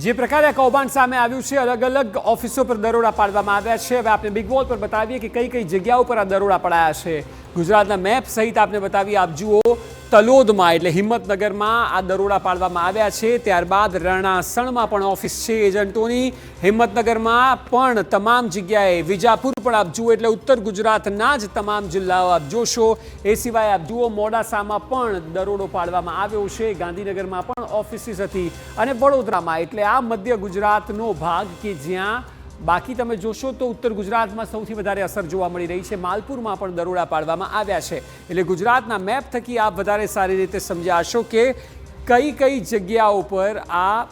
જે પ્રકારે આ કૌભાંડ સામે આવ્યું છે, અલગ અલગ ઓફિસો પર દરોડા પાડવામાં આવ્યા છે. હવે આપણે બિગ વોલ પર બતાવીએ કે કઈ કઈ જગ્યાઓ પર આ દરોડા પડાયા છે. ગુજરાતના મેપ સહિત આપણે બતાવીએ. આપ જુઓ, તલોદમાં એટલે હિંમતનગરમાં આ દરોડા પાડવામાં આવ્યા છે. ત્યારબાદ રણાસણમાં પણ ઓફિસ છે એજન્ટોની. હિંમતનગરમાં પણ તમામ જગ્યાએ, વિજાપુર પણ આપ જુઓ એટલે ઉત્તર ગુજરાતના જ તમામ જિલ્લાઓ આપ જોશો. એ સિવાય આપ જુઓ, મોડાસામાં પણ દરોડો પાડવામાં આવ્યો છે. ગાંધીનગરમાં પણ ઓફિસીસ હતી અને વડોદરામાં, એટલે આ મધ્ય ગુજરાતનો ભાગ કે જ્યાં બાકી તમે જોશો તો ઉત્તર ગુજરાતમાં સૌથી વધારે અસર જોવા મળી રહી છે. માલપુરમાં પણ દરોડા પાડવામાં આવ્યા છે. એટલે ગુજરાતના મેપ થકી આપ વધારે સારી રીતે સમજાશો કે કઈ કઈ જગ્યાઓ પર આ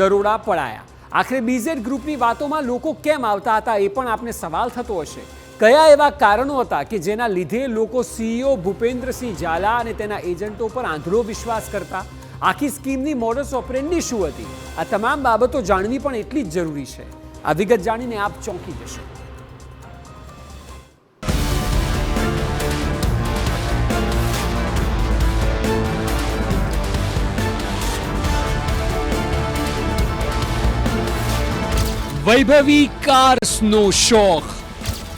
દરોડા પડાયા. આખરે બીઝેડ ગ્રુપની વાતોમાં લોકો કેમ આવતા હતા એ પણ આપને સવાલ થતો હશે. કયા એવા કારણો હતા કે જેના લીધે લોકો સીઈઓ ભૂપેન્દ્રસિંહ ઝાલા અને તેના એજન્ટો પર આંધળો વિશ્વાસ કરતા? આખી સ્કીમની મોડસ ઓપરેન્ડી શું હતી? આ તમામ બાબતો જાણવી પણ એટલી જ જરૂરી છે. આ વિગત જાણીને આપ ચોંકી જશો. વૈભવી કાર્સનો શોખ,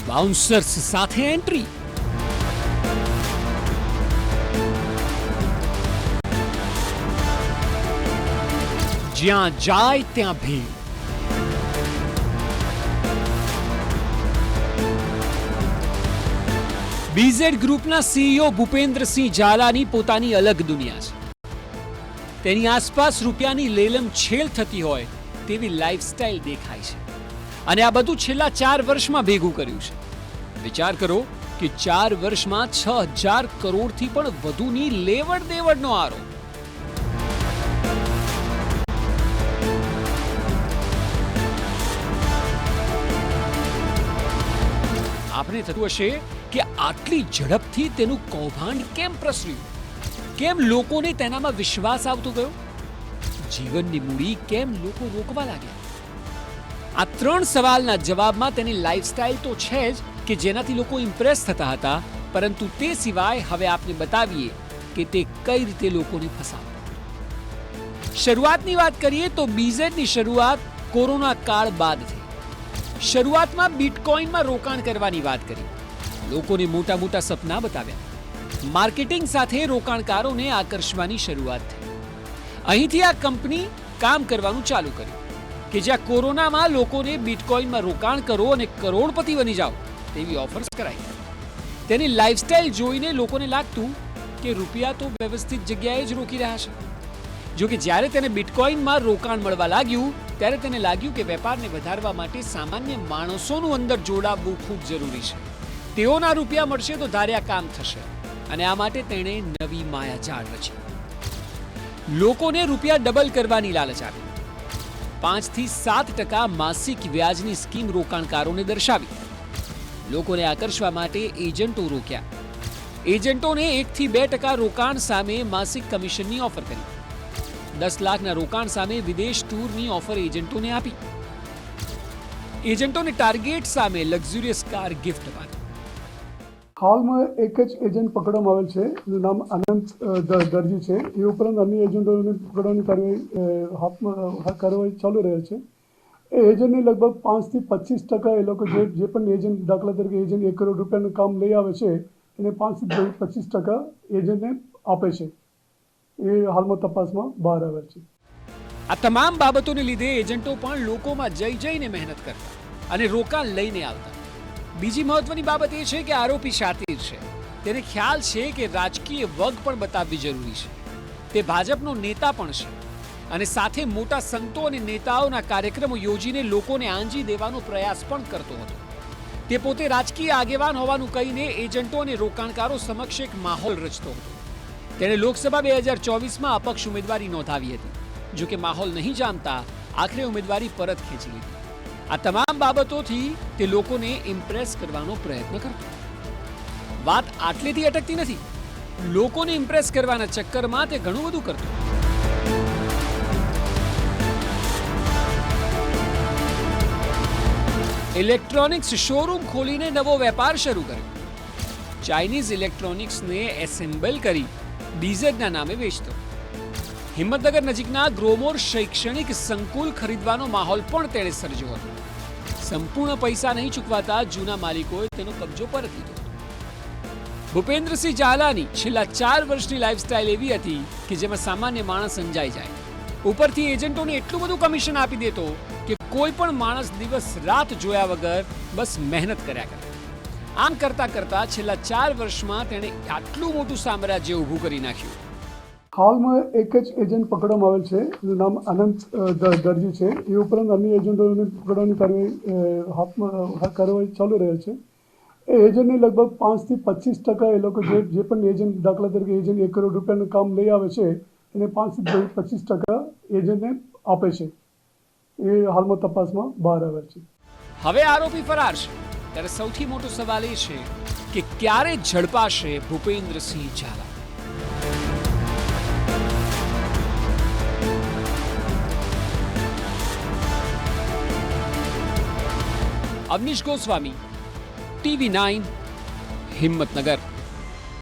બાઉન્સર્સ સાથે એન્ટ્રી. જ્યાં જાય ત્યાં ભીડ. બીઝેડ ગ્રુપના સીઈઓ ભૂપેન્દ્રસિંહ ઝાલાની પોતાની અલગ દુનિયા છે. તેની આસપાસ રૂપિયાની લેલમ છેલ થતી હોય તેવી લાઈફસ્ટાઈલ દેખાય છે. અને આ બધું છેલ્લા 4 વર્ષમાં ભેગું કર્યું છે. વિચાર કરો કે 4 વર્ષમાં 6000 કરોડથી પણ વધુની લેવડ દેવડનો આરોપ. આપને થતું હશે કે આટલી ઝડપથી તેનું કૌભાંડ કેમ પ્રસર્યું? કેમ લોકોને તેનામાં વિશ્વાસ આવતો ગયો? જીવનની મૂડી કેમ લોકો રોકવા લાગ્યા? આ 3 સવાલના જવાબમાં તેની લાઈફસ્ટાઈલ તો છે જ કે જેનાથી લોકો ઇમ્પ્રેસ થતા હતા, પરંતુ તે સિવાય હવે આપને બતાવીએ કે તે કઈ રીતે લોકોને ફસાવતો. શરૂઆતની વાત કરીએ તો બીઝેડની શરૂઆત કોરોના કાળ બાદ થઈ. શરૂઆતમાં બિટકોઇનમાં રોકાણ કરવાની વાત કરી. લોકોને મોટા મોટા સપના બતાવ્યા. માર્કેટિંગ સાથે રોકાણકારોને આકર્ષવાની શરૂઆત થઈ. અહીંથી આ કંપની કામ કરવાનું ચાલુ કર્યું કે જ્યાં કોરોનામાં લોકોને બિટકોઇનમાં રોકાણ કરો અને કરોડપતિ બની જાઓ તેવી ઓફર્સ કરાઈ. તેની લાઈફસ્ટાઈલ જોઈને લોકોને લાગતું કે રૂપિયા તો વ્યવસ્થિત જગ્યાએ જ રોકી રહ્યા છે. જો કે જ્યારે તેને બિટકોઇનમાં રોકાણ મળવા લાગ્યું ત્યારે તેને લાગ્યું કે વેપારને વધારવા માટે સામાન્ય માણસોનું અંદર જોડાવવું ખૂબ જરૂરી છે. તેઓના રૂપિયા મળશે તો ધાર્યા કામ થશે, અને આ માટે તેણે નવી માયાજાળ રચી. લોકોને રૂપિયા ડબલ કરવાની લાલચ આપી. 5 થી 7% માસિક વ્યાજની સ્કીમ રોકાણકારોને દર્શાવી. લોકોને આકર્ષવા માટે એજન્ટો રોક્યા. એજન્ટોને 1 થી 2% રોકાણ સામે માસિક કમિશનની ઓફર કરી. 10 લાખના રોકાણ સામે વિદેશ ટૂરની ઓફર એજન્ટોને આપી. એજન્ટોને ટાર્ગેટ સામે લક્ઝુરિયસ કાર ગિફ્ટ અપાતી. હાલમાં એક જ એજન્ટ પકડવામાં આવેલ છે, એનું નામ અનંત દરજી છે. એ ઉપરાંત અન્ય એજન્ટોને પકડવાની કાર્યવાહી ચાલુ રહે છે. એ એજન્ટને લગભગ 5 થી 25% એ લોકો જે પણ એજન્ટ, દાખલા તરીકે એજન્ટ 1 કરોડ રૂપિયાનું કામ લઈ આવે છે એને 5 થી 25% એજન્ટને આપે છે. એ હાલમાં તપાસમાં બહાર આવે છે. આ તમામ બાબતોને લીધે એજન્ટો પણ લોકોમાં જઈને મહેનત કરતા અને રોકાણ લઈને આવતા. બીજી મહત્વની બાબત એ છે કે આરોપી શાતિર છે. તેને ખ્યાલ છે કે રાજકીય વગ પણ બતાવવી જરૂરી છે. તે ભાજપનો નેતા પણ છે અને સાથે મોટા સંતો અને નેતાઓના કાર્યક્રમો યોજીને લોકોને આંજી દેવાનો પ્રયાસ પણ કરતો હતો. તે પોતે રાજકીય આગેવાન હોવાનું કહીને એજન્ટો અને રોકાણકારો સમક્ષ એક માહોલ રચતો હતો. તેણે લોકસભા 2024માં અપક્ષ ઉમેદવારી નોંધાવી હતી. જો કે માહોલ નહીં જામતા આખરે ઉમેદવારી પરત ખેંચી લીધી. આ તમામ બાબતોથી તે લોકોને ઇમ્પ્રેસ કરવાનો પ્રયત્ન કરતો. વાત આટલેથી અટકતી નથી. લોકોને ઇમ્પ્રેસ કરવાના ચક્કરમાં તે ઘણું બધું કરતો. ઇલેક્ટ્રોનિક્સ શોરૂમ ખોલીને નવો વેપાર શરૂ કર્યો. ચાઇનીઝ ઇલેક્ટ્રોનિક્સને એસેમ્બલ કરી બીઝેડના નામે વેચતો. હિંમતનગર નજીકના ગ્રોમોર શૈક્ષણિક સંકુલ ખરીદવાનો માહોલ પણ તેણે સર્જ્યો હતો. સંપૂર્ણ પૈસા નહીં ચૂકવાતા જૂના માલિકોએ તેનો કબજો પરત લીધો. ભૂપેન્દ્રસિંહ ઝાલાની છેલ્લા 4 વર્ષની લાઈફસ્ટાઈલ એવી હતી કે જેમાં સામાન્ય માણસ અંજાઈ જાય. ઉપરથી એજન્ટોને એટલું બધું કમિશન આપી દેતો કે કોઈ પણ માણસ દિવસ રાત જોયા વગર બસ મહેનત કર્યા કરે. આમ કરતા કરતા છેલ્લા 4 વર્ષમાં તેણે આટલું મોટું સામ્રાજ્ય ઊભું કરી નાખ્યું. હાલમાં એક જ એજન્ટ પકડવામાં આવેલ છે, એનું નામ અનંત દરજી છે. એ ઉપરાંત અન્ય એજન્ટોને પકડવાની કાર્યવાહી ચાલુ રહેલ છે. એ એજન્ટને લગભગ 5 થી 25% એ લોકો જે પણ એજન્ટ, દાખલા તરીકે એજન્ટ 1 કરોડ રૂપિયાનું કામ લઈ આવે છે એને 5 થી 25% એજન્ટને આપે છે. એ હાલમાં તપાસમાં બહાર આવેલ છે. હવે આરોપી ફરાર છે ત્યારે સૌથી મોટો સવાલ એ છે કે ક્યારે ઝડપાશે ભૂપેન્દ્રસિંહ ઝાલા. અવનીશ ગોસ્વામી, TV9, હિંમતનગર.